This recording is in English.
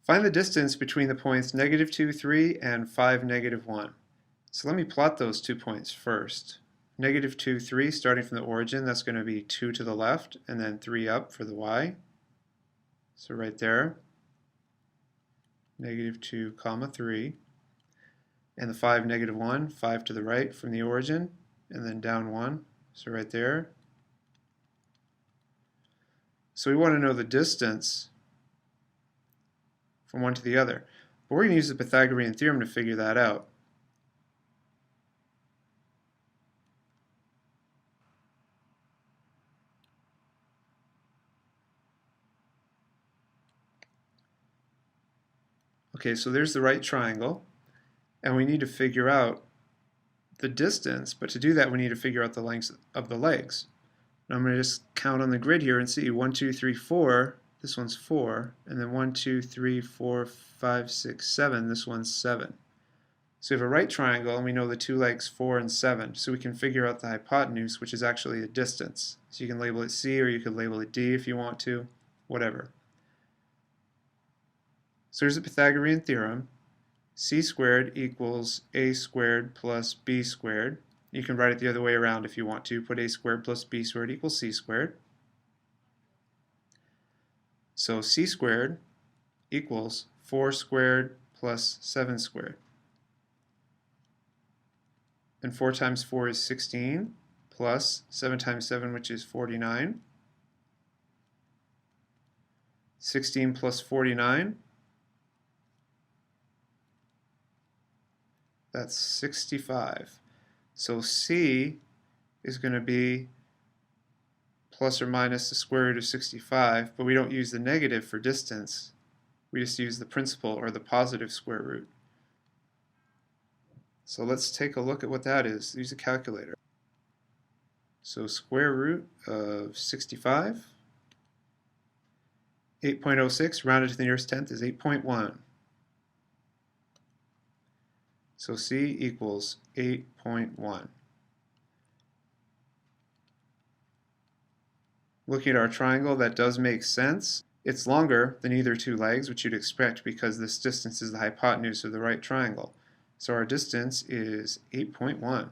Find the distance between the points -2, 3 and 5, -1. So let me plot those 2 points first. -2, 3, starting from the origin, that's going to be 2 to the left, and then 3 up for the y. So right there, -2, 3. And the 5, -1, 5 to the right from the origin, and then down 1, so right there. So we want to know the distance from one to the other. But we're going to use the Pythagorean theorem to figure that out. Okay, so there's the right triangle, and we need to figure out the distance, but to do that we need to figure out the lengths of the legs. Now I'm going to just count on the grid here and see 1, 2, 3, 4, this one's 4, and then 1, 2, 3, 4, 5, 6, 7, this one's 7. So we have a right triangle and we know the two legs 4 and 7, so we can figure out the hypotenuse, which is actually the distance. So you can label it C or you could label it D if you want to, whatever. So here's the Pythagorean theorem. C squared equals A squared plus B squared. You can write it the other way around if you want to. Put A squared plus B squared equals C squared. So C squared equals 4 squared plus 7 squared. And 4 times 4 is 16, plus 7 times 7, which is 49. 16 plus 49, that's 65. So C is going to be plus or minus the square root of 65, but we don't use the negative for distance. We just use the principal or the positive square root. So let's take a look at what that is. Use a calculator. So square root of 65, 8.06 rounded to the nearest tenth is 8.1. So C equals 8.1. Looking at our triangle, that does make sense. It's longer than either two legs, which you'd expect because this distance is the hypotenuse of the right triangle. So our distance is 8.1.